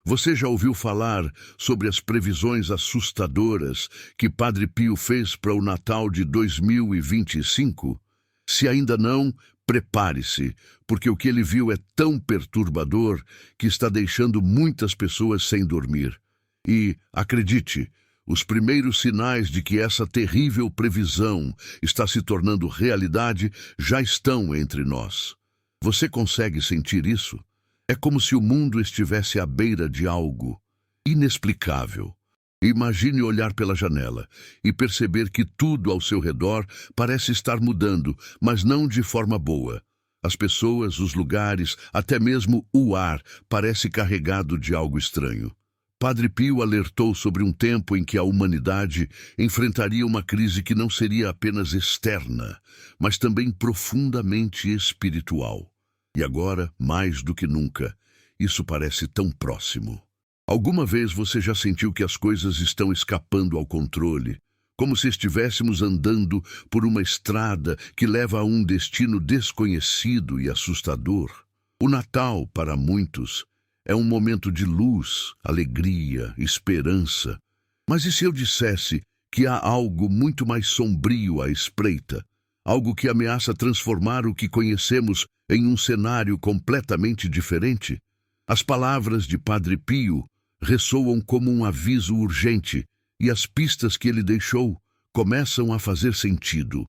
Você já ouviu falar sobre as previsões assustadoras que Padre Pio fez para o Natal de 2025? Se ainda não, prepare-se, porque o que ele viu é tão perturbador que está deixando muitas pessoas sem dormir. E, acredite, os primeiros sinais de que essa terrível previsão está se tornando realidade já estão entre nós. Você consegue sentir isso? É como se o mundo estivesse à beira de algo inexplicável. Imagine olhar pela janela e perceber que tudo ao seu redor parece estar mudando, mas não de forma boa. As pessoas, os lugares, até mesmo o ar parece carregado de algo estranho. Padre Pio alertou sobre um tempo em que a humanidade enfrentaria uma crise que não seria apenas externa, mas também profundamente espiritual. E agora, mais do que nunca, isso parece tão próximo. Alguma vez você já sentiu que as coisas estão escapando ao controle, como se estivéssemos andando por uma estrada que leva a um destino desconhecido e assustador? O Natal, para muitos, é um momento de luz, alegria, esperança. Mas e se eu dissesse que há algo muito mais sombrio à espreita? Algo que ameaça transformar o que conhecemos em um cenário completamente diferente? As palavras de Padre Pio ressoam como um aviso urgente, e as pistas que ele deixou começam a fazer sentido.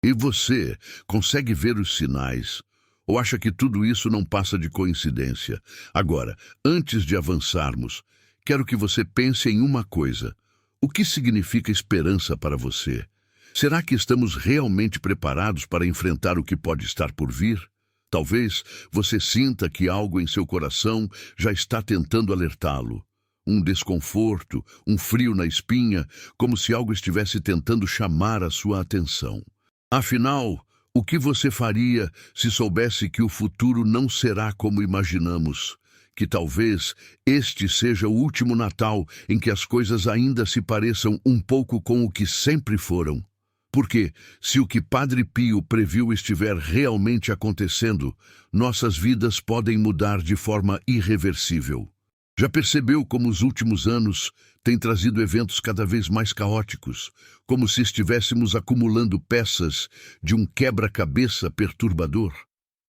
E você consegue ver os sinais? Ou acha que tudo isso não passa de coincidência? Agora, antes de avançarmos, quero que você pense em uma coisa. O que significa esperança para você? Será que estamos realmente preparados para enfrentar o que pode estar por vir? Talvez você sinta que algo em seu coração já está tentando alertá-lo. Um desconforto, um frio na espinha, como se algo estivesse tentando chamar a sua atenção. Afinal, o que você faria se soubesse que o futuro não será como imaginamos? Que talvez este seja o último Natal em que as coisas ainda se pareçam um pouco com o que sempre foram? Porque, se o que Padre Pio previu estiver realmente acontecendo, nossas vidas podem mudar de forma irreversível. Já percebeu como os últimos anos têm trazido eventos cada vez mais caóticos, como se estivéssemos acumulando peças de um quebra-cabeça perturbador?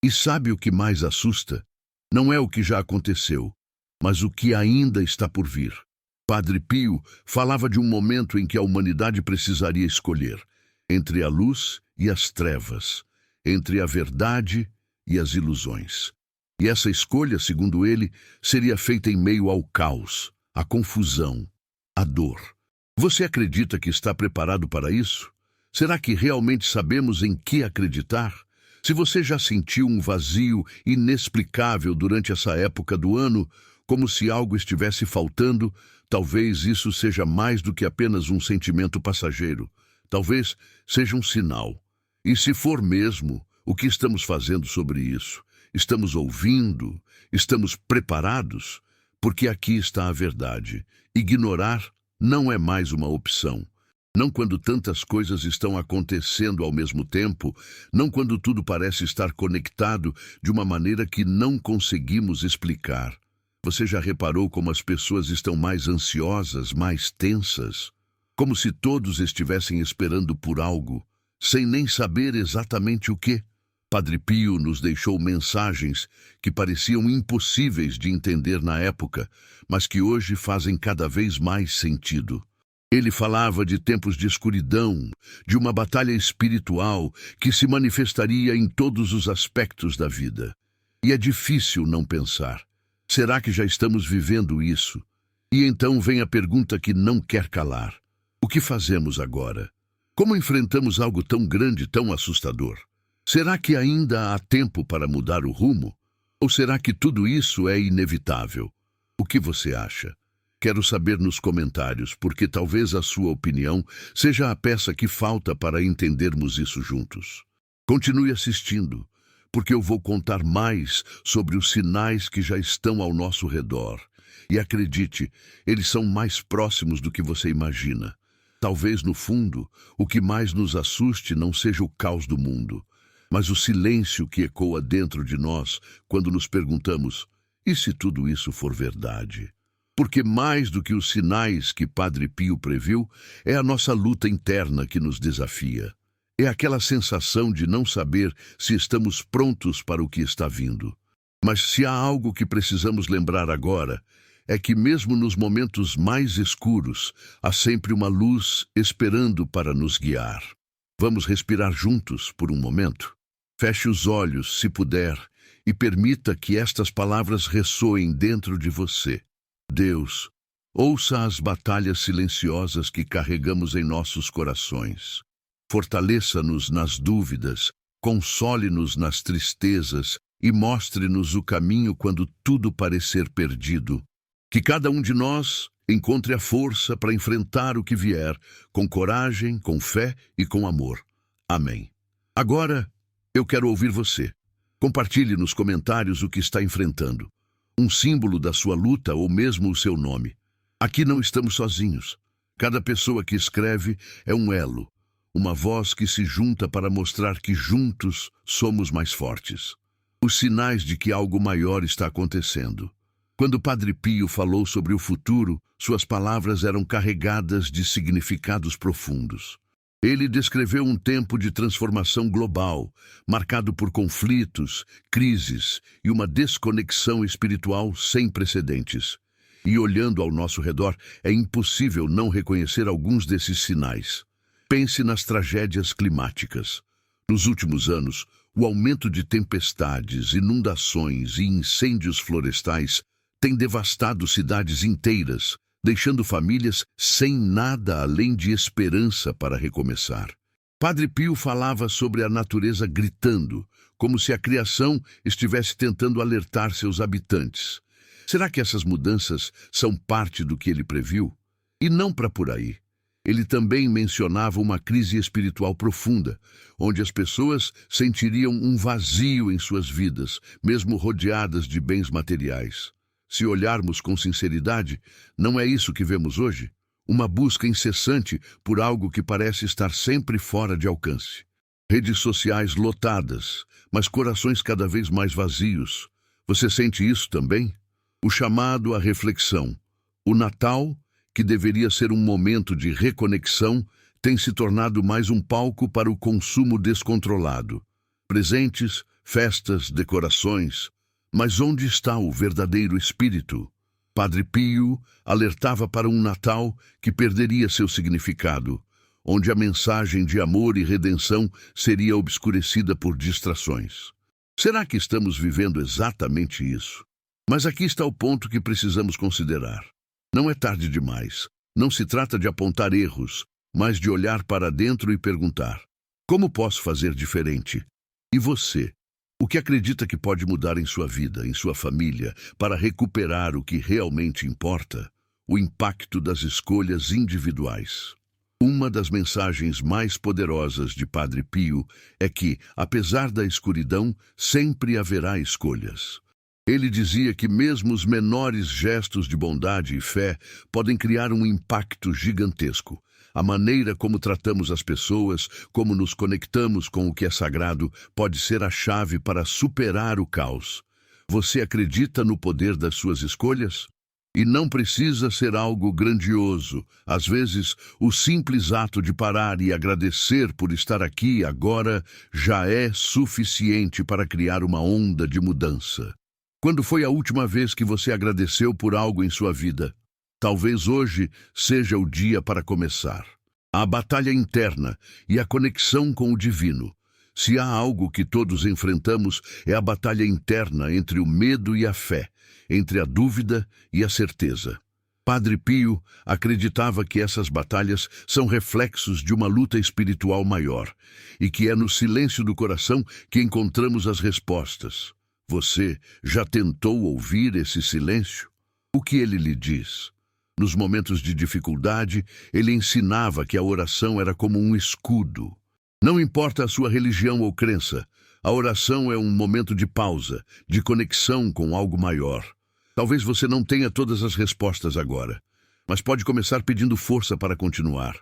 E sabe o que mais assusta? Não é o que já aconteceu, mas o que ainda está por vir. Padre Pio falava de um momento em que a humanidade precisaria escolher entre a luz e as trevas, entre a verdade e as ilusões. E essa escolha, segundo ele, seria feita em meio ao caos, à confusão, à dor. Você acredita que está preparado para isso? Será que realmente sabemos em que acreditar? Se você já sentiu um vazio inexplicável durante essa época do ano, como se algo estivesse faltando, talvez isso seja mais do que apenas um sentimento passageiro. Talvez seja um sinal. E se for mesmo, o que estamos fazendo sobre isso? Estamos ouvindo? Estamos preparados? Porque aqui está a verdade. Ignorar não é mais uma opção. Não quando tantas coisas estão acontecendo ao mesmo tempo, não quando tudo parece estar conectado de uma maneira que não conseguimos explicar. Você já reparou como as pessoas estão mais ansiosas, mais tensas? Como se todos estivessem esperando por algo, sem nem saber exatamente o que? Padre Pio nos deixou mensagens que pareciam impossíveis de entender na época, mas que hoje fazem cada vez mais sentido. Ele falava de tempos de escuridão, de uma batalha espiritual que se manifestaria em todos os aspectos da vida. E é difícil não pensar: será que já estamos vivendo isso? E então vem a pergunta que não quer calar: o que fazemos agora? Como enfrentamos algo tão grande, tão assustador? Será que ainda há tempo para mudar o rumo? Ou será que tudo isso é inevitável? O que você acha? Quero saber nos comentários, porque talvez a sua opinião seja a peça que falta para entendermos isso juntos. Continue assistindo, porque eu vou contar mais sobre os sinais que já estão ao nosso redor. E acredite, eles são mais próximos do que você imagina. Talvez, no fundo, o que mais nos assuste não seja o caos do mundo, mas o silêncio que ecoa dentro de nós quando nos perguntamos: e se tudo isso for verdade? Porque mais do que os sinais que Padre Pio previu, é a nossa luta interna que nos desafia. É aquela sensação de não saber se estamos prontos para o que está vindo. Mas se há algo que precisamos lembrar agora, é que mesmo nos momentos mais escuros, há sempre uma luz esperando para nos guiar. Vamos respirar juntos por um momento? Feche os olhos, se puder, e permita que estas palavras ressoem dentro de você. Deus, ouça as batalhas silenciosas que carregamos em nossos corações. Fortaleça-nos nas dúvidas, console-nos nas tristezas e mostre-nos o caminho quando tudo parecer perdido. Que cada um de nós encontre a força para enfrentar o que vier, com coragem, com fé e com amor. Amém. Agora, eu quero ouvir você. Compartilhe nos comentários o que está enfrentando. Um símbolo da sua luta ou mesmo o seu nome. Aqui não estamos sozinhos. Cada pessoa que escreve é um elo, uma voz que se junta para mostrar que juntos somos mais fortes. Os sinais de que algo maior está acontecendo. Quando Padre Pio falou sobre o futuro, suas palavras eram carregadas de significados profundos. Ele descreveu um tempo de transformação global, marcado por conflitos, crises e uma desconexão espiritual sem precedentes. E olhando ao nosso redor, é impossível não reconhecer alguns desses sinais. Pense nas tragédias climáticas. Nos últimos anos, o aumento de tempestades, inundações e incêndios florestais tem devastado cidades inteiras, deixando famílias sem nada além de esperança para recomeçar. Padre Pio falava sobre a natureza gritando, como se a criação estivesse tentando alertar seus habitantes. Será que essas mudanças são parte do que ele previu? E não para por aí. Ele também mencionava uma crise espiritual profunda, onde as pessoas sentiriam um vazio em suas vidas, mesmo rodeadas de bens materiais. Se olharmos com sinceridade, não é isso que vemos hoje? Uma busca incessante por algo que parece estar sempre fora de alcance. Redes sociais lotadas, mas corações cada vez mais vazios. Você sente isso também? O chamado à reflexão. O Natal, que deveria ser um momento de reconexão, tem se tornado mais um palco para o consumo descontrolado. Presentes, festas, decorações. Mas onde está o verdadeiro espírito? Padre Pio alertava para um Natal que perderia seu significado, onde a mensagem de amor e redenção seria obscurecida por distrações. Será que estamos vivendo exatamente isso? Mas aqui está o ponto que precisamos considerar. Não é tarde demais. Não se trata de apontar erros, mas de olhar para dentro e perguntar: como posso fazer diferente? E você? O que acredita que pode mudar em sua vida, em sua família, para recuperar o que realmente importa? O impacto das escolhas individuais. Uma das mensagens mais poderosas de Padre Pio é que, apesar da escuridão, sempre haverá escolhas. Ele dizia que mesmo os menores gestos de bondade e fé podem criar um impacto gigantesco. A maneira como tratamos as pessoas, como nos conectamos com o que é sagrado, pode ser a chave para superar o caos. Você acredita no poder das suas escolhas? E não precisa ser algo grandioso. Às vezes, o simples ato de parar e agradecer por estar aqui agora já é suficiente para criar uma onda de mudança. Quando foi a última vez que você agradeceu por algo em sua vida? Talvez hoje seja o dia para começar. A batalha interna e a conexão com o divino. Se há algo que todos enfrentamos, é a batalha interna entre o medo e a fé, entre a dúvida e a certeza. Padre Pio acreditava que essas batalhas são reflexos de uma luta espiritual maior e que é no silêncio do coração que encontramos as respostas. Você já tentou ouvir esse silêncio? O que ele lhe diz? Nos momentos de dificuldade, ele ensinava que a oração era como um escudo. Não importa a sua religião ou crença, a oração é um momento de pausa, de conexão com algo maior. Talvez você não tenha todas as respostas agora, mas pode começar pedindo força para continuar.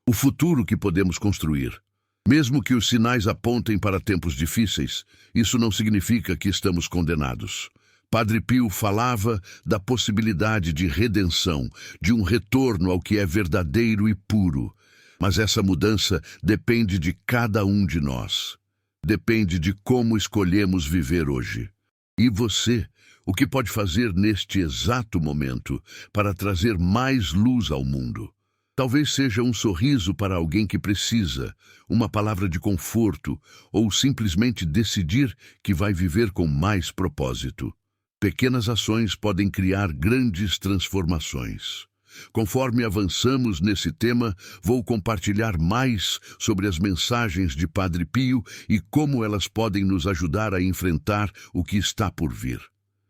O futuro que podemos construir. Mesmo que os sinais apontem para tempos difíceis, isso não significa que estamos condenados. Padre Pio falava da possibilidade de redenção, de um retorno ao que é verdadeiro e puro. Mas essa mudança depende de cada um de nós. Depende de como escolhemos viver hoje. E você, o que pode fazer neste exato momento para trazer mais luz ao mundo? Talvez seja um sorriso para alguém que precisa, uma palavra de conforto, ou simplesmente decidir que vai viver com mais propósito. Pequenas ações podem criar grandes transformações. Conforme avançamos nesse tema, vou compartilhar mais sobre as mensagens de Padre Pio e como elas podem nos ajudar a enfrentar o que está por vir.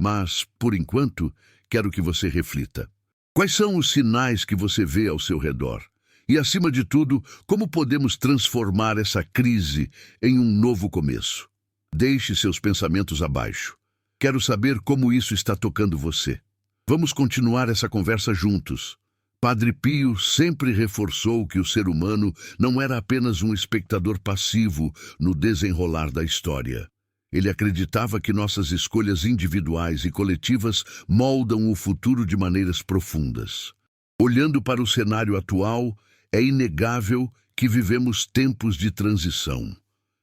Mas, por enquanto, quero que você reflita. Quais são os sinais que você vê ao seu redor? E, acima de tudo, como podemos transformar essa crise em um novo começo? Deixe seus pensamentos abaixo. Quero saber como isso está tocando você. Vamos continuar essa conversa juntos. Padre Pio sempre reforçou que o ser humano não era apenas um espectador passivo no desenrolar da história. Ele acreditava que nossas escolhas individuais e coletivas moldam o futuro de maneiras profundas. Olhando para o cenário atual, é inegável que vivemos tempos de transição.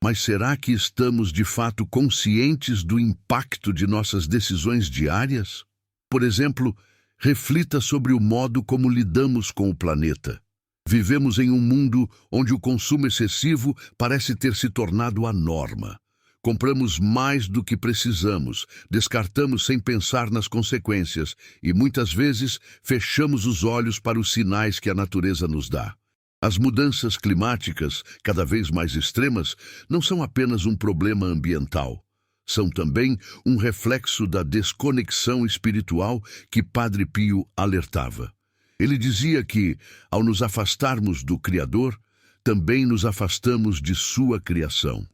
Mas será que estamos de fato conscientes do impacto de nossas decisões diárias? Por exemplo, reflita sobre o modo como lidamos com o planeta. Vivemos em um mundo onde o consumo excessivo parece ter se tornado a norma. Compramos mais do que precisamos, descartamos sem pensar nas consequências e, muitas vezes, fechamos os olhos para os sinais que a natureza nos dá. As mudanças climáticas, cada vez mais extremas, não são apenas um problema ambiental. São também um reflexo da desconexão espiritual que Padre Pio alertava. Ele dizia que, ao nos afastarmos do Criador, também nos afastamos de sua criação.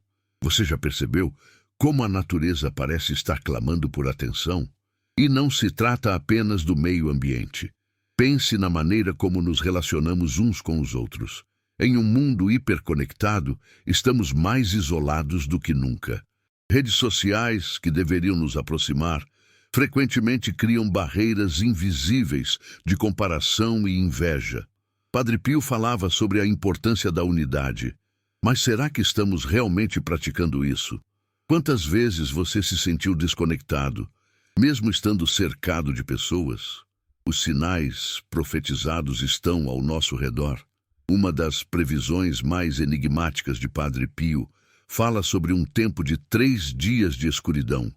Você já percebeu como a natureza parece estar clamando por atenção? E não se trata apenas do meio ambiente. Pense na maneira como nos relacionamos uns com os outros. Em um mundo hiperconectado, estamos mais isolados do que nunca. Redes sociais, que deveriam nos aproximar, frequentemente criam barreiras invisíveis de comparação e inveja. Padre Pio falava sobre a importância da unidade. Mas será que estamos realmente praticando isso? Quantas vezes você se sentiu desconectado, mesmo estando cercado de pessoas? Os sinais profetizados estão ao nosso redor. Uma das previsões mais enigmáticas de Padre Pio fala sobre um tempo de 3 dias de escuridão,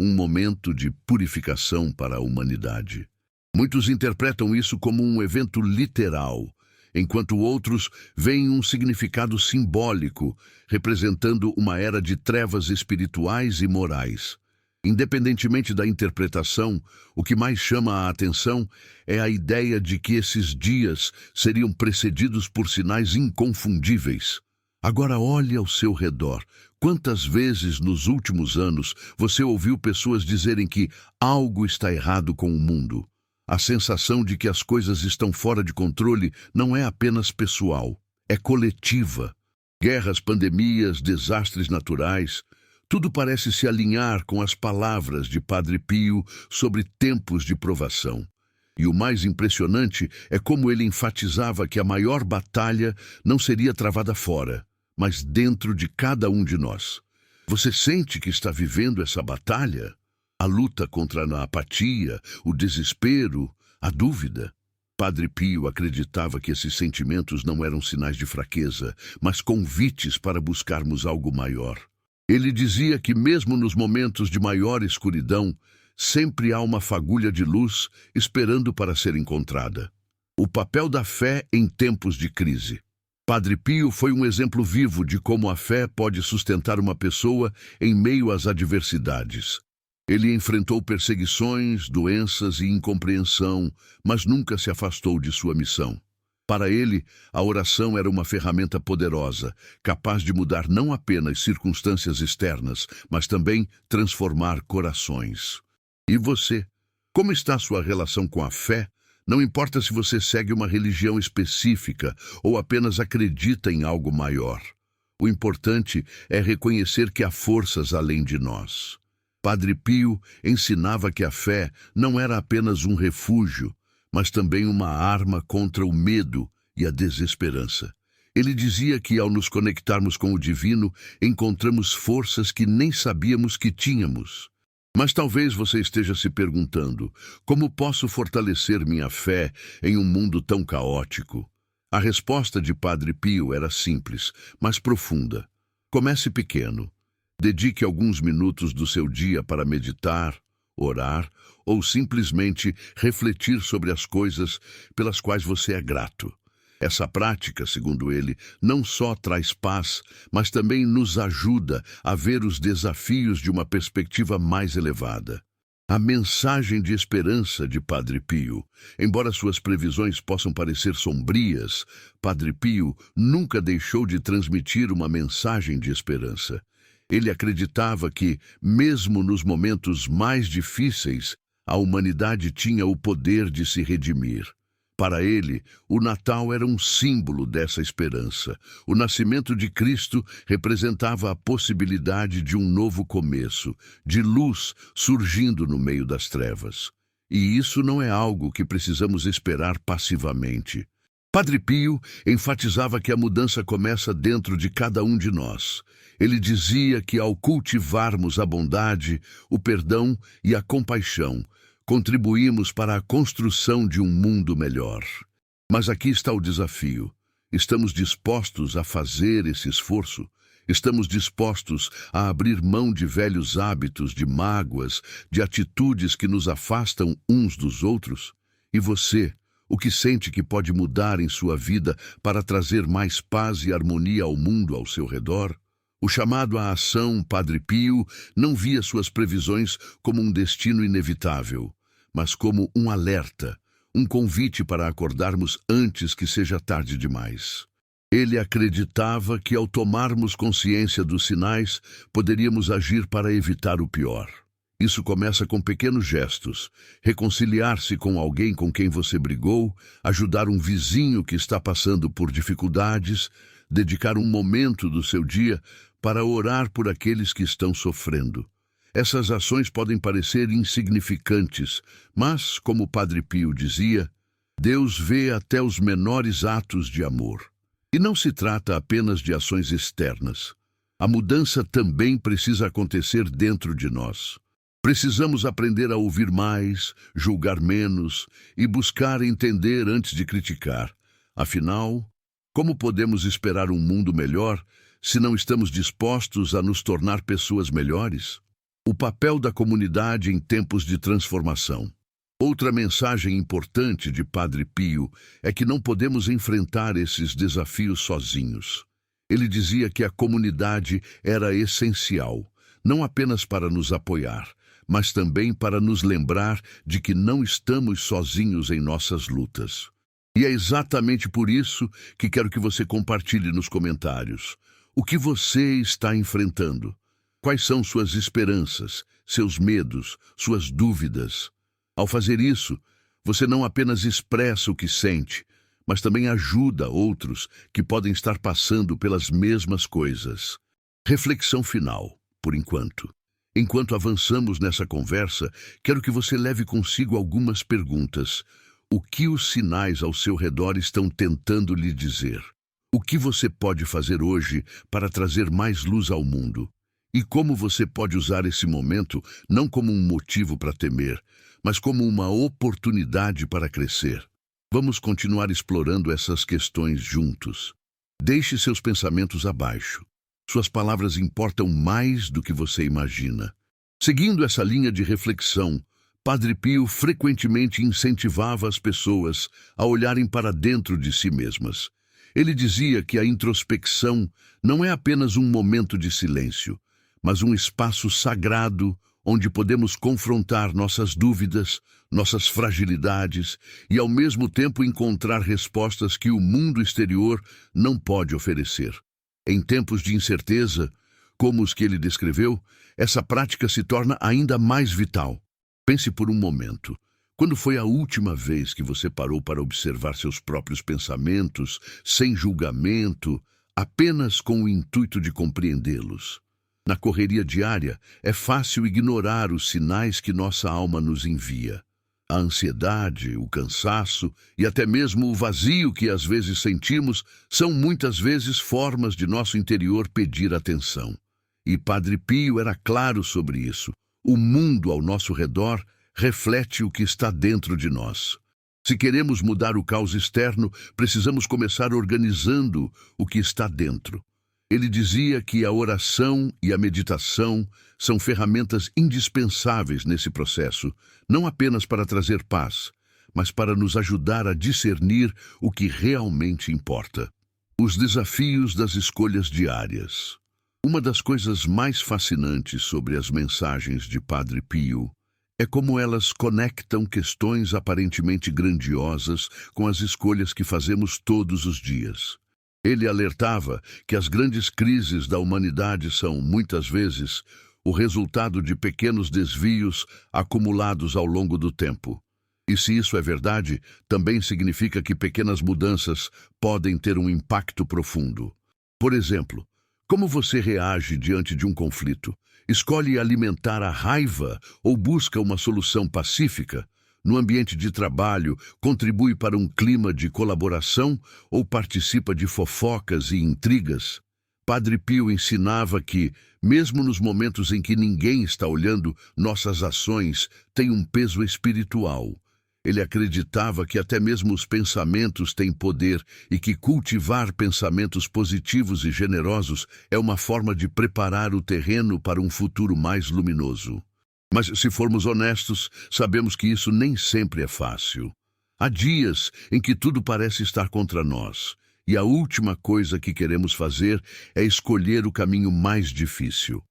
um momento de purificação para a humanidade. Muitos interpretam isso como um evento literal, enquanto outros veem um significado simbólico, representando uma era de trevas espirituais e morais. Independentemente da interpretação, o que mais chama a atenção é a ideia de que esses dias seriam precedidos por sinais inconfundíveis. Agora olhe ao seu redor. Quantas vezes nos últimos anos você ouviu pessoas dizerem que algo está errado com o mundo? A sensação de que as coisas estão fora de controle não é apenas pessoal, é coletiva. Guerras, pandemias, desastres naturais, tudo parece se alinhar com as palavras de Padre Pio sobre tempos de provação. E o mais impressionante é como ele enfatizava que a maior batalha não seria travada fora, mas dentro de cada um de nós. Você sente que está vivendo essa batalha? A luta contra a apatia, o desespero, a dúvida. Padre Pio acreditava que esses sentimentos não eram sinais de fraqueza, mas convites para buscarmos algo maior. Ele dizia que mesmo nos momentos de maior escuridão, sempre há uma fagulha de luz esperando para ser encontrada. O papel da fé em tempos de crise. Padre Pio foi um exemplo vivo de como a fé pode sustentar uma pessoa em meio às adversidades. Ele enfrentou perseguições, doenças e incompreensão, mas nunca se afastou de sua missão. Para ele, a oração era uma ferramenta poderosa, capaz de mudar não apenas circunstâncias externas, mas também transformar corações. E você? Como está sua relação com a fé? Não importa se você segue uma religião específica ou apenas acredita em algo maior. O importante é reconhecer que há forças além de nós. Padre Pio ensinava que a fé não era apenas um refúgio, mas também uma arma contra o medo e a desesperança. Ele dizia que, ao nos conectarmos com o divino, encontramos forças que nem sabíamos que tínhamos. Mas talvez você esteja se perguntando: como posso fortalecer minha fé em um mundo tão caótico? A resposta de Padre Pio era simples, mas profunda. Comece pequeno. Dedique alguns minutos do seu dia para meditar, orar ou simplesmente refletir sobre as coisas pelas quais você é grato. Essa prática, segundo ele, não só traz paz, mas também nos ajuda a ver os desafios de uma perspectiva mais elevada. A mensagem de esperança de Padre Pio, embora suas previsões possam parecer sombrias, Padre Pio nunca deixou de transmitir uma mensagem de esperança. Ele acreditava que, mesmo nos momentos mais difíceis, a humanidade tinha o poder de se redimir. Para ele, o Natal era um símbolo dessa esperança. O nascimento de Cristo representava a possibilidade de um novo começo, de luz surgindo no meio das trevas. E isso não é algo que precisamos esperar passivamente. Padre Pio enfatizava que a mudança começa dentro de cada um de nós. Ele dizia que, ao cultivarmos a bondade, o perdão e a compaixão, contribuímos para a construção de um mundo melhor. Mas aqui está o desafio. Estamos dispostos a fazer esse esforço? Estamos dispostos a abrir mão de velhos hábitos, de mágoas, de atitudes que nos afastam uns dos outros? E você, o que sente que pode mudar em sua vida para trazer mais paz e harmonia ao mundo ao seu redor? O chamado à ação, Padre Pio não via suas previsões como um destino inevitável, mas como um alerta, um convite para acordarmos antes que seja tarde demais. Ele acreditava que, ao tomarmos consciência dos sinais, poderíamos agir para evitar o pior. Isso começa com pequenos gestos: reconciliar-se com alguém com quem você brigou, ajudar um vizinho que está passando por dificuldades, dedicar um momento do seu dia para orar por aqueles que estão sofrendo. Essas ações podem parecer insignificantes, mas, como Padre Pio dizia, Deus vê até os menores atos de amor. E não se trata apenas de ações externas. A mudança também precisa acontecer dentro de nós. Precisamos aprender a ouvir mais, julgar menos e buscar entender antes de criticar. Afinal, como podemos esperar um mundo melhor se não estamos dispostos a nos tornar pessoas melhores? O papel da comunidade em tempos de transformação. Outra mensagem importante de Padre Pio é que não podemos enfrentar esses desafios sozinhos. Ele dizia que a comunidade era essencial, não apenas para nos apoiar, mas também para nos lembrar de que não estamos sozinhos em nossas lutas. E é exatamente por isso que quero que você compartilhe nos comentários. O que você está enfrentando? Quais são suas esperanças, seus medos, suas dúvidas? Ao fazer isso, você não apenas expressa o que sente, mas também ajuda outros que podem estar passando pelas mesmas coisas. Reflexão final, por enquanto. Enquanto avançamos nessa conversa, quero que você leve consigo algumas perguntas. O que os sinais ao seu redor estão tentando lhe dizer? O que você pode fazer hoje para trazer mais luz ao mundo? E como você pode usar esse momento não como um motivo para temer, mas como uma oportunidade para crescer? Vamos continuar explorando essas questões juntos. Deixe seus pensamentos abaixo. Suas palavras importam mais do que você imagina. Seguindo essa linha de reflexão, Padre Pio frequentemente incentivava as pessoas a olharem para dentro de si mesmas. Ele dizia que a introspecção não é apenas um momento de silêncio, mas um espaço sagrado onde podemos confrontar nossas dúvidas, nossas fragilidades e, ao mesmo tempo, encontrar respostas que o mundo exterior não pode oferecer. Em tempos de incerteza, como os que ele descreveu, essa prática se torna ainda mais vital. Pense por um momento. Quando foi a última vez que você parou para observar seus próprios pensamentos, sem julgamento, apenas com o intuito de compreendê-los? Na correria diária, é fácil ignorar os sinais que nossa alma nos envia. A ansiedade, o cansaço e até mesmo o vazio que às vezes sentimos são muitas vezes formas de nosso interior pedir atenção. E Padre Pio era claro sobre isso. O mundo ao nosso redor reflete o que está dentro de nós. Se queremos mudar o caos externo, precisamos começar organizando o que está dentro. Ele dizia que a oração e a meditação são ferramentas indispensáveis nesse processo, não apenas para trazer paz, mas para nos ajudar a discernir o que realmente importa. Os desafios das escolhas diárias. Uma das coisas mais fascinantes sobre as mensagens de Padre Pio é como elas conectam questões aparentemente grandiosas com as escolhas que fazemos todos os dias. Ele alertava que as grandes crises da humanidade são, muitas vezes, o resultado de pequenos desvios acumulados ao longo do tempo. E se isso é verdade, também significa que pequenas mudanças podem ter um impacto profundo. Por exemplo, como você reage diante de um conflito? Escolhe alimentar a raiva ou busca uma solução pacífica? No ambiente de trabalho, contribui para um clima de colaboração ou participa de fofocas e intrigas? Padre Pio ensinava que, mesmo nos momentos em que ninguém está olhando, nossas ações têm um peso espiritual. Ele acreditava que até mesmo os pensamentos têm poder e que cultivar pensamentos positivos e generosos é uma forma de preparar o terreno para um futuro mais luminoso. Mas, se formos honestos, sabemos que isso nem sempre é fácil. Há dias em que tudo parece estar contra nós, e a última coisa que queremos fazer é escolher o caminho mais difícil.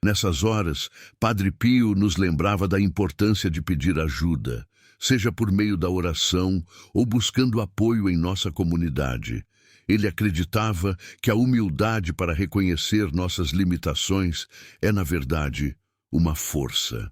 Nessas horas, Padre Pio nos lembrava da importância de pedir ajuda, seja por meio da oração ou buscando apoio em nossa comunidade. Ele acreditava que a humildade para reconhecer nossas limitações é, na verdade, uma força.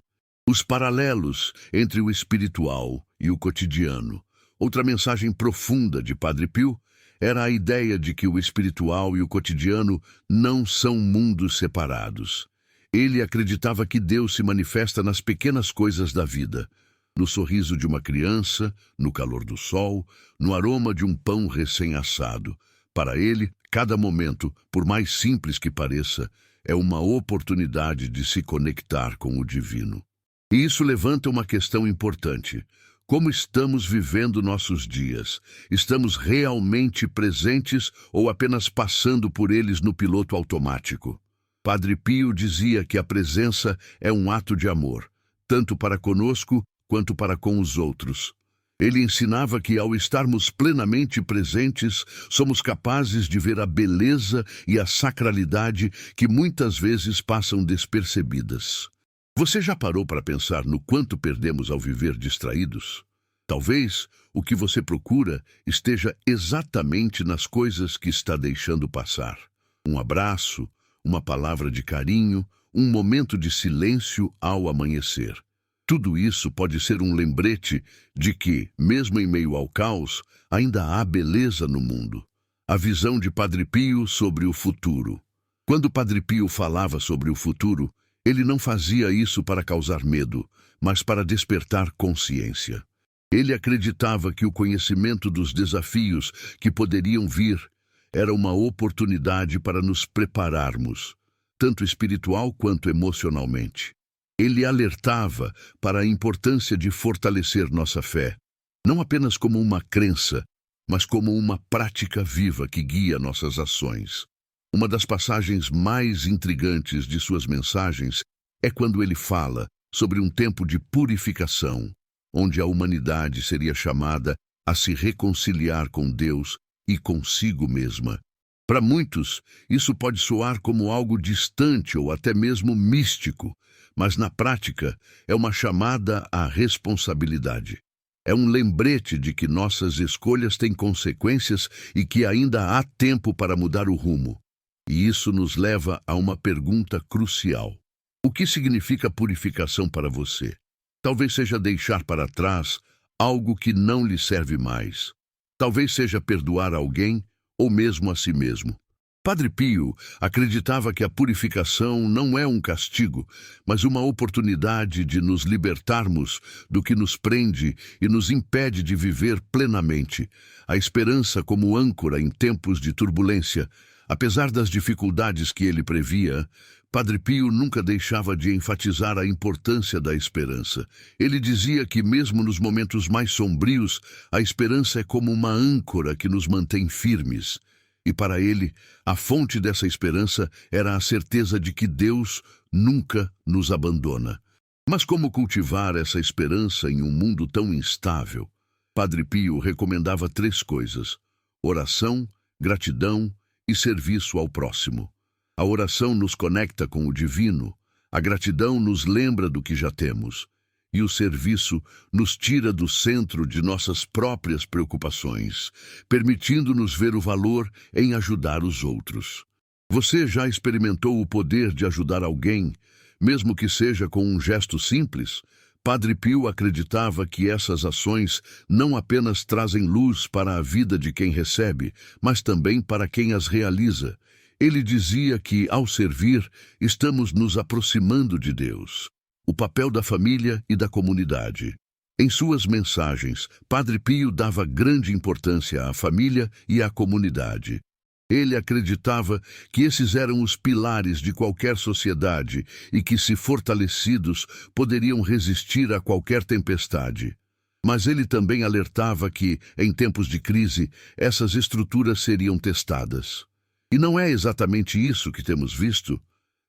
Os paralelos entre o espiritual e o cotidiano. Outra mensagem profunda de Padre Pio era a ideia de que o espiritual e o cotidiano não são mundos separados. Ele acreditava que Deus se manifesta nas pequenas coisas da vida, no sorriso de uma criança, no calor do sol, no aroma de um pão recém-assado. Para ele, cada momento, por mais simples que pareça, é uma oportunidade de se conectar com o divino. E isso levanta uma questão importante. Como estamos vivendo nossos dias? Estamos realmente presentes ou apenas passando por eles no piloto automático? Padre Pio dizia que a presença é um ato de amor, tanto para conosco quanto para com os outros. Ele ensinava que, ao estarmos plenamente presentes, somos capazes de ver a beleza e a sacralidade que muitas vezes passam despercebidas. Você já parou para pensar no quanto perdemos ao viver distraídos? Talvez o que você procura esteja exatamente nas coisas que está deixando passar. Um abraço, uma palavra de carinho, um momento de silêncio ao amanhecer. Tudo isso pode ser um lembrete de que, mesmo em meio ao caos, ainda há beleza no mundo. A visão de Padre Pio sobre o futuro. Quando Padre Pio falava sobre o futuro, ele não fazia isso para causar medo, mas para despertar consciência. Ele acreditava que o conhecimento dos desafios que poderiam vir era uma oportunidade para nos prepararmos, tanto espiritual quanto emocionalmente. Ele alertava para a importância de fortalecer nossa fé, não apenas como uma crença, mas como uma prática viva que guia nossas ações. Uma das passagens mais intrigantes de suas mensagens é quando ele fala sobre um tempo de purificação, onde a humanidade seria chamada a se reconciliar com Deus e consigo mesma. Para muitos, isso pode soar como algo distante ou até mesmo místico, mas na prática é uma chamada à responsabilidade. É um lembrete de que nossas escolhas têm consequências e que ainda há tempo para mudar o rumo. E isso nos leva a uma pergunta crucial. O que significa purificação para você? Talvez seja deixar para trás algo que não lhe serve mais. Talvez seja perdoar alguém ou mesmo a si mesmo. Padre Pio acreditava que a purificação não é um castigo, mas uma oportunidade de nos libertarmos do que nos prende e nos impede de viver plenamente. A esperança como âncora em tempos de turbulência. Apesar das dificuldades que ele previa, Padre Pio nunca deixava de enfatizar a importância da esperança. Ele dizia que mesmo nos momentos mais sombrios, a esperança é como uma âncora que nos mantém firmes. E para ele, a fonte dessa esperança era a certeza de que Deus nunca nos abandona. Mas como cultivar essa esperança em um mundo tão instável? Padre Pio recomendava 3 coisas: oração, gratidão e serviço ao próximo. A oração nos conecta com o divino, a gratidão nos lembra do que já temos, e o serviço nos tira do centro de nossas próprias preocupações, permitindo-nos ver o valor em ajudar os outros. Você já experimentou o poder de ajudar alguém, mesmo que seja com um gesto simples? Padre Pio acreditava que essas ações não apenas trazem luz para a vida de quem recebe, mas também para quem as realiza. Ele dizia que, ao servir, estamos nos aproximando de Deus. O papel da família e da comunidade. Em suas mensagens, Padre Pio dava grande importância à família e à comunidade. Ele acreditava que esses eram os pilares de qualquer sociedade e que, se fortalecidos, poderiam resistir a qualquer tempestade. Mas ele também alertava que, em tempos de crise, essas estruturas seriam testadas. E não é exatamente isso que temos visto?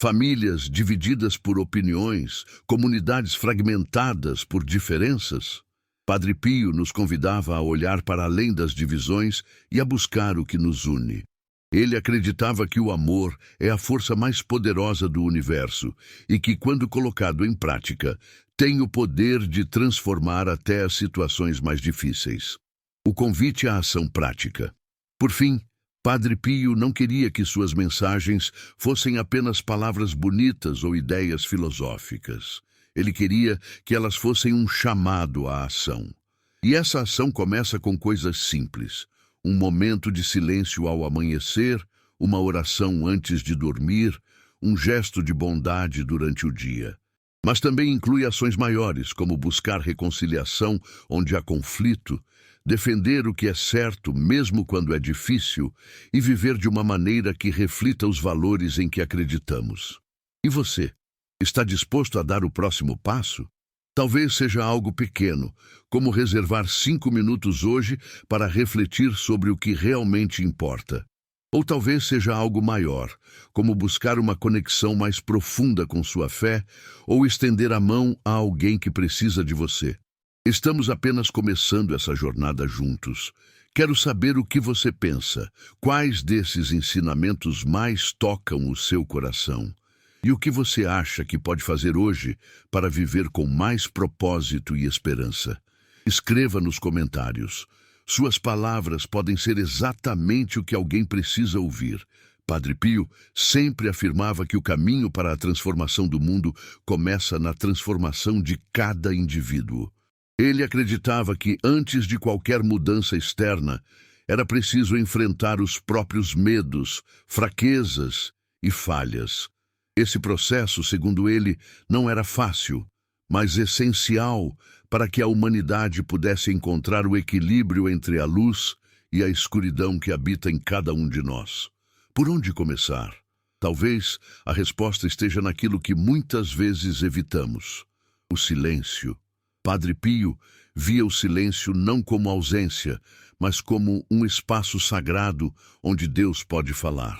Famílias divididas por opiniões, comunidades fragmentadas por diferenças. Padre Pio nos convidava a olhar para além das divisões e a buscar o que nos une. Ele acreditava que o amor é a força mais poderosa do universo e que, quando colocado em prática, tem o poder de transformar até as situações mais difíceis. O convite à ação prática. Por fim, Padre Pio não queria que suas mensagens fossem apenas palavras bonitas ou ideias filosóficas. Ele queria que elas fossem um chamado à ação. E essa ação começa com coisas simples: um momento de silêncio ao amanhecer, uma oração antes de dormir, um gesto de bondade durante o dia. Mas também inclui ações maiores, como buscar reconciliação onde há conflito, defender o que é certo mesmo quando é difícil e viver de uma maneira que reflita os valores em que acreditamos. E você? Está disposto a dar o próximo passo? Talvez seja algo pequeno, como reservar 5 minutos hoje para refletir sobre o que realmente importa. Ou talvez seja algo maior, como buscar uma conexão mais profunda com sua fé ou estender a mão a alguém que precisa de você. Estamos apenas começando essa jornada juntos. Quero saber o que você pensa. Quais desses ensinamentos mais tocam o seu coração? E o que você acha que pode fazer hoje para viver com mais propósito e esperança? Escreva nos comentários. Suas palavras podem ser exatamente o que alguém precisa ouvir. Padre Pio sempre afirmava que o caminho para a transformação do mundo começa na transformação de cada indivíduo. Ele acreditava que, antes de qualquer mudança externa, era preciso enfrentar os próprios medos, fraquezas e falhas. Esse processo, segundo ele, não era fácil, mas essencial para que a humanidade pudesse encontrar o equilíbrio entre a luz e a escuridão que habita em cada um de nós. Por onde começar? Talvez a resposta esteja naquilo que muitas vezes evitamos: o silêncio. Padre Pio via o silêncio não como ausência, mas como um espaço sagrado onde Deus pode falar.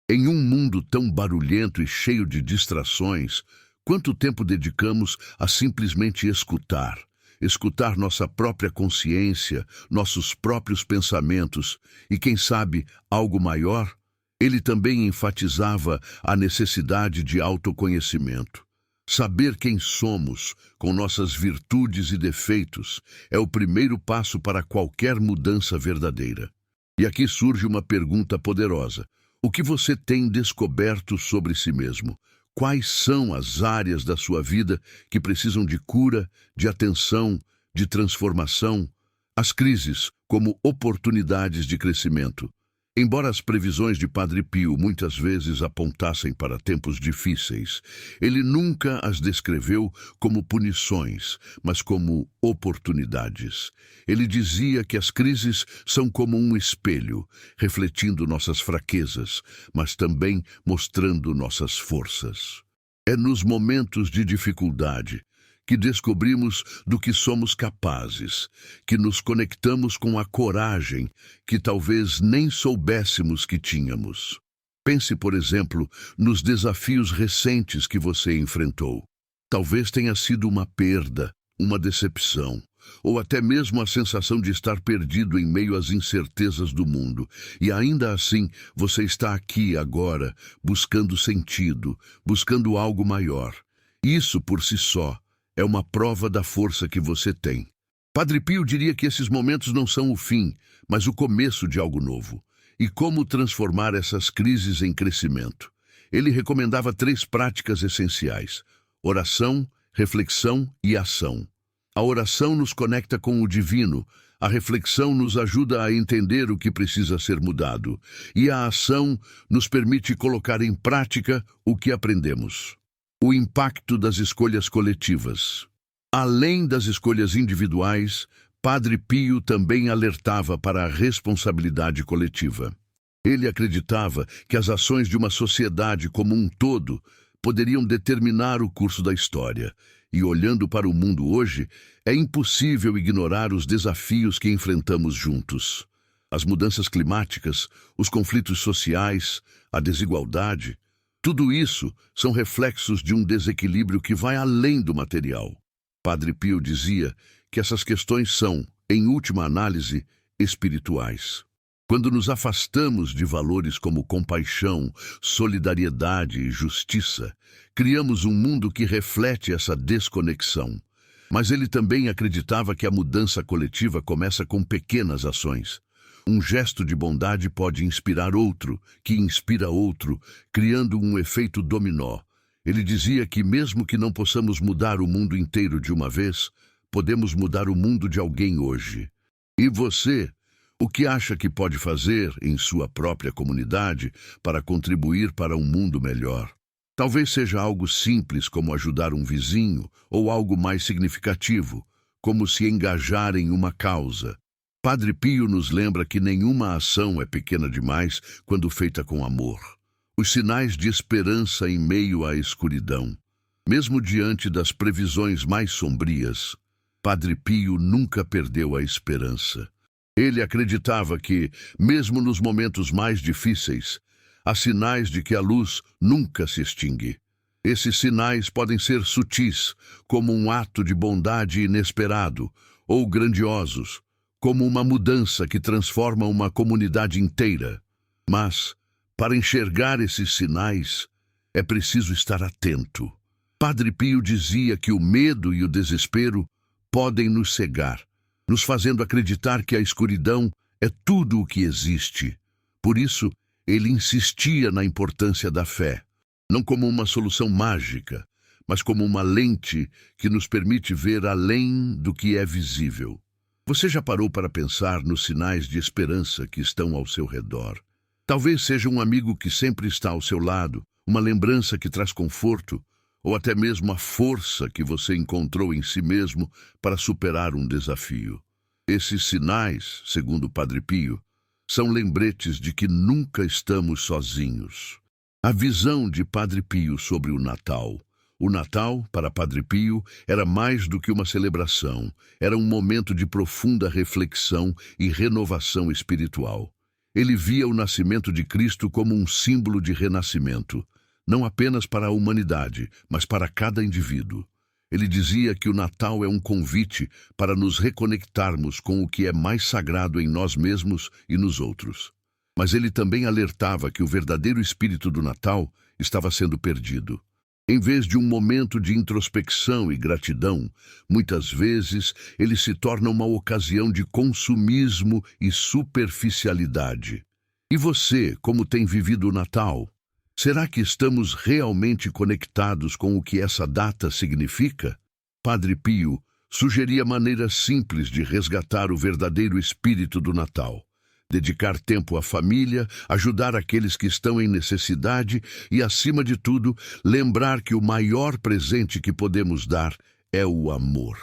Em um mundo tão barulhento e cheio de distrações, quanto tempo dedicamos a simplesmente escutar? Escutar nossa própria consciência, nossos próprios pensamentos e, quem sabe, algo maior? Ele também enfatizava a necessidade de autoconhecimento. Saber quem somos, com nossas virtudes e defeitos, é o primeiro passo para qualquer mudança verdadeira. E aqui surge uma pergunta poderosa: o que você tem descoberto sobre si mesmo? Quais são as áreas da sua vida que precisam de cura, de atenção, de transformação? As crises como oportunidades de crescimento. Embora as previsões de Padre Pio muitas vezes apontassem para tempos difíceis, ele nunca as descreveu como punições, mas como oportunidades. Ele dizia que as crises são como um espelho, refletindo nossas fraquezas, mas também mostrando nossas forças. É nos momentos de dificuldade que descobrimos do que somos capazes, que nos conectamos com a coragem que talvez nem soubéssemos que tínhamos. Pense, por exemplo, nos desafios recentes que você enfrentou. Talvez tenha sido uma perda, uma decepção, ou até mesmo a sensação de estar perdido em meio às incertezas do mundo. E ainda assim, você está aqui agora, buscando sentido, buscando algo maior. Isso, por si só, é uma prova da força que você tem. Padre Pio diria que esses momentos não são o fim, mas o começo de algo novo. E como transformar essas crises em crescimento? Ele recomendava 3 práticas essenciais: oração, reflexão e ação. A oração nos conecta com o divino, a reflexão nos ajuda a entender o que precisa ser mudado, e a ação nos permite colocar em prática o que aprendemos. O impacto das escolhas coletivas. Além das escolhas individuais, Padre Pio também alertava para a responsabilidade coletiva. Ele acreditava que as ações de uma sociedade como um todo poderiam determinar o curso da história. E olhando para o mundo hoje, é impossível ignorar os desafios que enfrentamos juntos. As mudanças climáticas, os conflitos sociais, a desigualdade. Tudo isso são reflexos de um desequilíbrio que vai além do material. Padre Pio dizia que essas questões são, em última análise, espirituais. Quando nos afastamos de valores como compaixão, solidariedade e justiça, criamos um mundo que reflete essa desconexão. Mas ele também acreditava que a mudança coletiva começa com pequenas ações. Um gesto de bondade pode inspirar outro, que inspira outro, criando um efeito dominó. Ele dizia que mesmo que não possamos mudar o mundo inteiro de uma vez, podemos mudar o mundo de alguém hoje. E você, o que acha que pode fazer em sua própria comunidade para contribuir para um mundo melhor? Talvez seja algo simples como ajudar um vizinho, ou algo mais significativo, como se engajar em uma causa. Padre Pio nos lembra que nenhuma ação é pequena demais quando feita com amor. Os sinais de esperança em meio à escuridão. Mesmo diante das previsões mais sombrias, Padre Pio nunca perdeu a esperança. Ele acreditava que, mesmo nos momentos mais difíceis, há sinais de que a luz nunca se extingue. Esses sinais podem ser sutis, como um ato de bondade inesperado, ou grandiosos, como uma mudança que transforma uma comunidade inteira. Mas, para enxergar esses sinais, é preciso estar atento. Padre Pio dizia que o medo e o desespero podem nos cegar, nos fazendo acreditar que a escuridão é tudo o que existe. Por isso, ele insistia na importância da fé, não como uma solução mágica, mas como uma lente que nos permite ver além do que é visível. Você já parou para pensar nos sinais de esperança que estão ao seu redor? Talvez seja um amigo que sempre está ao seu lado, uma lembrança que traz conforto, ou até mesmo a força que você encontrou em si mesmo para superar um desafio. Esses sinais, segundo Padre Pio, são lembretes de que nunca estamos sozinhos. A visão de Padre Pio sobre o Natal. O Natal, para Padre Pio, era mais do que uma celebração, era um momento de profunda reflexão e renovação espiritual. Ele via o nascimento de Cristo como um símbolo de renascimento, não apenas para a humanidade, mas para cada indivíduo. Ele dizia que o Natal é um convite para nos reconectarmos com o que é mais sagrado em nós mesmos e nos outros. Mas ele também alertava que o verdadeiro espírito do Natal estava sendo perdido. Em vez de um momento de introspecção e gratidão, muitas vezes ele se torna uma ocasião de consumismo e superficialidade. E você, como tem vivido o Natal? Será que estamos realmente conectados com o que essa data significa? Padre Pio sugeria maneiras simples de resgatar o verdadeiro espírito do Natal. dedicar tempo à família, ajudar aqueles que estão em necessidade e, acima de tudo, lembrar que o maior presente que podemos dar é o amor.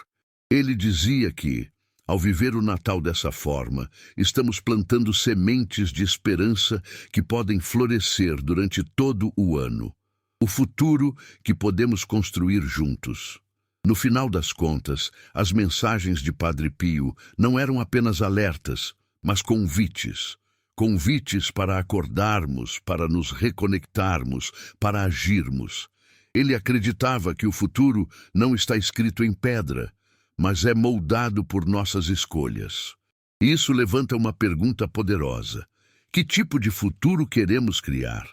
Ele dizia que, ao viver o Natal dessa forma, estamos plantando sementes de esperança que podem florescer durante todo o ano. O futuro que podemos construir juntos. No final das contas, as mensagens de Padre Pio não eram apenas alertas, mas convites. Convites para acordarmos, para nos reconectarmos, para agirmos. Ele acreditava que o futuro não está escrito em pedra, mas é moldado por nossas escolhas. Isso levanta uma pergunta poderosa. Que tipo de futuro queremos criar?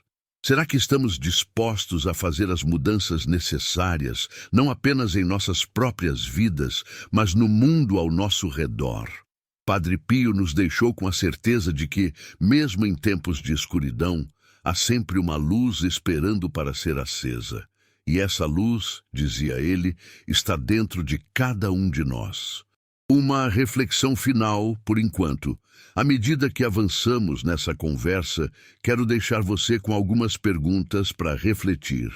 Será que estamos dispostos a fazer as mudanças necessárias, não apenas em nossas próprias vidas, mas no mundo ao nosso redor? Padre Pio nos deixou com a certeza de que, mesmo em tempos de escuridão, há sempre uma luz esperando para ser acesa. E essa luz, dizia ele, está dentro de cada um de nós. Uma reflexão final, por enquanto. À medida que avançamos nessa conversa, quero deixar você com algumas perguntas para refletir.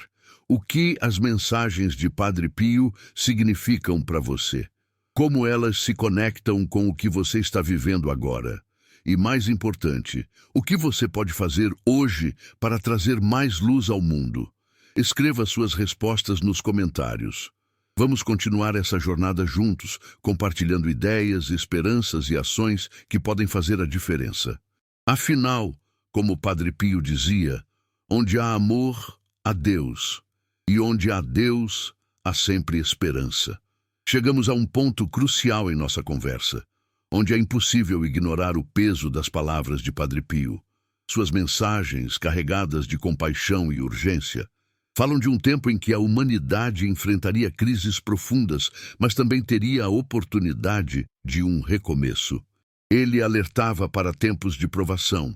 O que as mensagens de Padre Pio significam para você? Como elas se conectam com o que você está vivendo agora? E mais importante, o que você pode fazer hoje para trazer mais luz ao mundo? Escreva suas respostas nos comentários. Vamos continuar essa jornada juntos, compartilhando ideias, esperanças e ações que podem fazer a diferença. Afinal, como Padre Pio dizia, onde há amor, há Deus, e onde há Deus, há sempre esperança. Chegamos a um ponto crucial em nossa conversa, onde é impossível ignorar o peso das palavras de Padre Pio. Suas mensagens, carregadas de compaixão e urgência, falam de um tempo em que a humanidade enfrentaria crises profundas, mas também teria a oportunidade de um recomeço. Ele alertava para tempos de provação,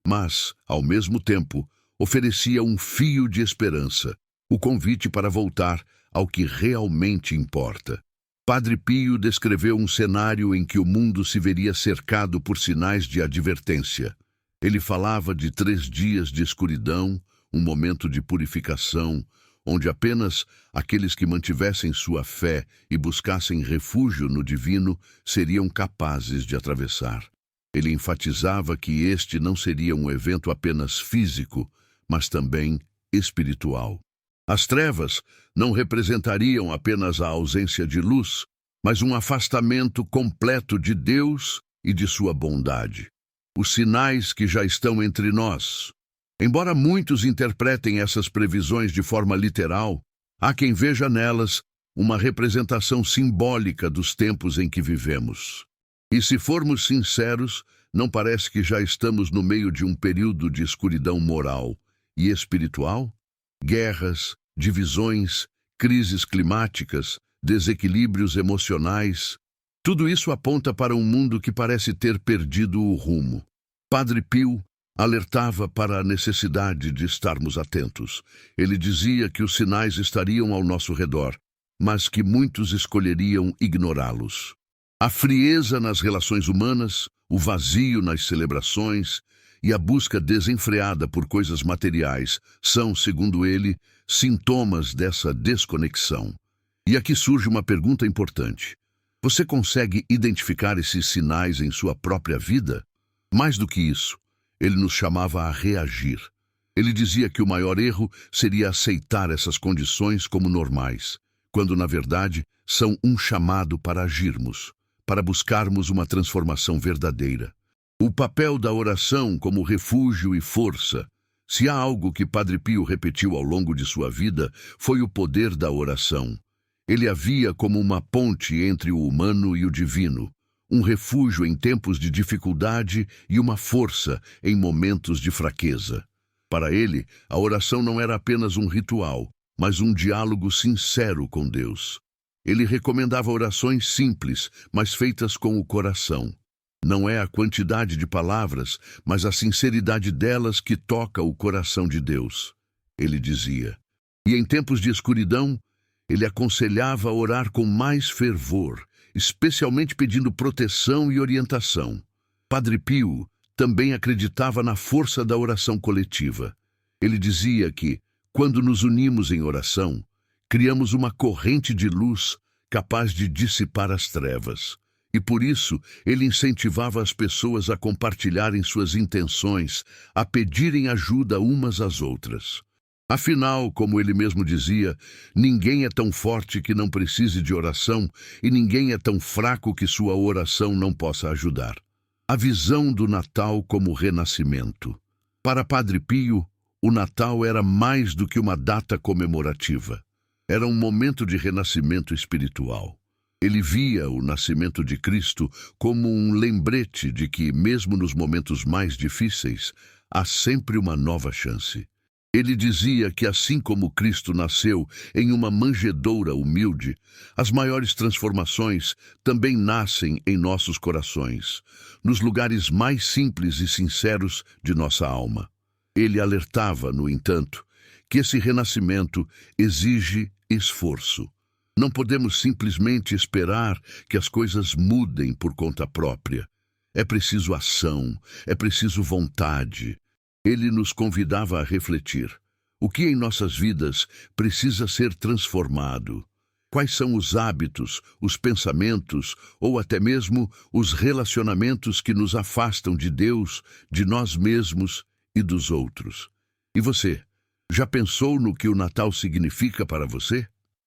mas, ao mesmo tempo, oferecia um fio de esperança, o convite para voltar ao que realmente importa. Padre Pio descreveu um cenário em que o mundo se veria cercado por sinais de advertência. Ele falava de 3 dias de escuridão, um momento de purificação, onde apenas aqueles que mantivessem sua fé e buscassem refúgio no divino seriam capazes de atravessar. Ele enfatizava que este não seria um evento apenas físico, mas também espiritual. As trevas não representariam apenas a ausência de luz, mas um afastamento completo de Deus e de sua bondade. Os sinais que já estão entre nós. Embora muitos interpretem essas previsões de forma literal, há quem veja nelas uma representação simbólica dos tempos em que vivemos. E se formos sinceros, não parece que já estamos no meio de um período de escuridão moral e espiritual? Guerras, divisões, crises climáticas, desequilíbrios emocionais, tudo isso aponta para um mundo que parece ter perdido o rumo. Padre Pio alertava para a necessidade de estarmos atentos. Ele dizia que os sinais estariam ao nosso redor, mas que muitos escolheriam ignorá-los. A frieza nas relações humanas, o vazio nas celebrações e a busca desenfreada por coisas materiais são, segundo ele, sintomas dessa desconexão. E aqui surge uma pergunta importante. Você consegue identificar esses sinais em sua própria vida? Mais do que isso, ele nos chamava a reagir. Ele dizia que o maior erro seria aceitar essas condições como normais, quando, na verdade, são um chamado para agirmos, para buscarmos uma transformação verdadeira. O papel da oração como refúgio e força. Se há algo que Padre Pio repetiu ao longo de sua vida, foi o poder da oração. Ele a via como uma ponte entre o humano e o divino, um refúgio em tempos de dificuldade e uma força em momentos de fraqueza. Para ele, a oração não era apenas um ritual, mas um diálogo sincero com Deus. Ele recomendava orações simples, mas feitas com o coração. Não é a quantidade de palavras, mas a sinceridade delas que toca o coração de Deus, ele dizia. E em tempos de escuridão, ele aconselhava a orar com mais fervor, especialmente pedindo proteção e orientação. Padre Pio também acreditava na força da oração coletiva. Ele dizia que, quando nos unimos em oração, criamos uma corrente de luz capaz de dissipar as trevas. E por isso, ele incentivava as pessoas a compartilharem suas intenções, a pedirem ajuda umas às outras. Afinal, como ele mesmo dizia, ninguém é tão forte que não precise de oração e ninguém é tão fraco que sua oração não possa ajudar. A visão do Natal como renascimento. Para Padre Pio, o Natal era mais do que uma data comemorativa. Era um momento de renascimento espiritual. Ele via o nascimento de Cristo como um lembrete de que, mesmo nos momentos mais difíceis, há sempre uma nova chance. Ele dizia que, assim como Cristo nasceu em uma manjedoura humilde, as maiores transformações também nascem em nossos corações, nos lugares mais simples e sinceros de nossa alma. Ele alertava, no entanto, que esse renascimento exige esforço. Não podemos simplesmente esperar que as coisas mudem por conta própria. É preciso ação, é preciso vontade. Ele nos convidava a refletir. O que em nossas vidas precisa ser transformado? Quais são os hábitos, os pensamentos ou até mesmo os relacionamentos que nos afastam de Deus, de nós mesmos e dos outros? E você, já pensou no que o Natal significa para você?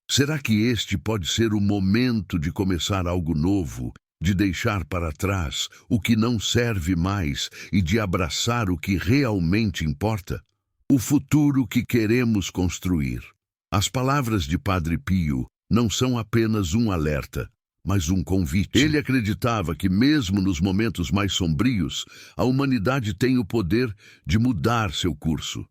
Será que este pode ser o momento de começar algo novo, de deixar para trás o que não serve mais e de abraçar o que realmente importa? O futuro que queremos construir. As palavras de Padre Pio não são apenas um alerta, mas um convite. Ele acreditava que, mesmo nos momentos mais sombrios, a humanidade tem o poder de mudar seu curso.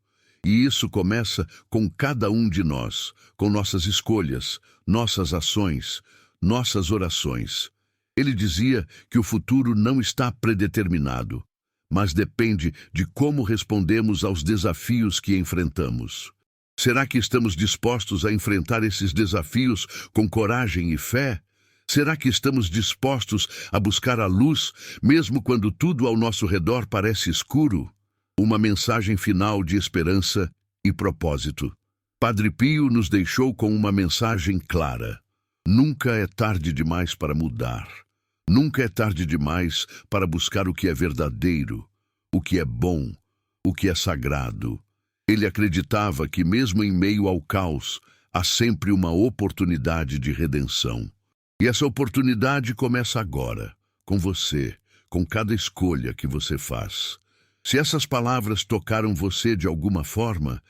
E isso começa com cada um de nós, com nossas escolhas, nossas ações, nossas orações. Ele dizia que o futuro não está predeterminado, mas depende de como respondemos aos desafios que enfrentamos. Será que estamos dispostos a enfrentar esses desafios com coragem e fé? Será que estamos dispostos a buscar a luz, mesmo quando tudo ao nosso redor parece escuro? Uma mensagem final de esperança e propósito. Padre Pio nos deixou com uma mensagem clara. Nunca é tarde demais para mudar. Nunca é tarde demais para buscar o que é verdadeiro, o que é bom, o que é sagrado. Ele acreditava que, mesmo em meio ao caos, há sempre uma oportunidade de redenção. E essa oportunidade começa agora, com você, com cada escolha que você faz. Se essas palavras tocaram você de alguma forma,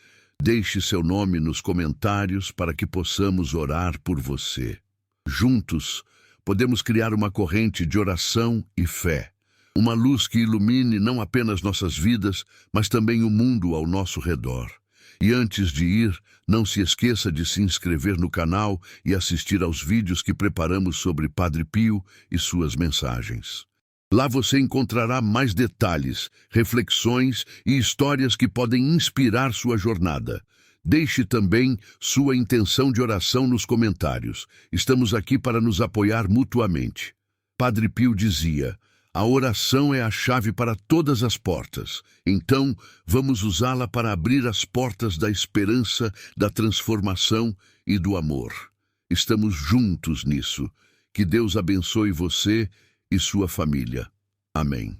deixe seu nome nos comentários para que possamos orar por você. Juntos, podemos criar uma corrente de oração e fé, uma luz que ilumine não apenas nossas vidas, mas também o mundo ao nosso redor. E antes de ir, não se esqueça de se inscrever no canal e assistir aos vídeos que preparamos sobre Padre Pio e suas mensagens. Lá você encontrará mais detalhes, reflexões e histórias que podem inspirar sua jornada. Deixe também sua intenção de oração nos comentários. Estamos aqui para nos apoiar mutuamente. Padre Pio dizia: a oração é a chave para todas as portas. Então, vamos usá-la para abrir as portas da esperança, da transformação e do amor. Estamos juntos nisso. Que Deus abençoe você e sua família. Amém.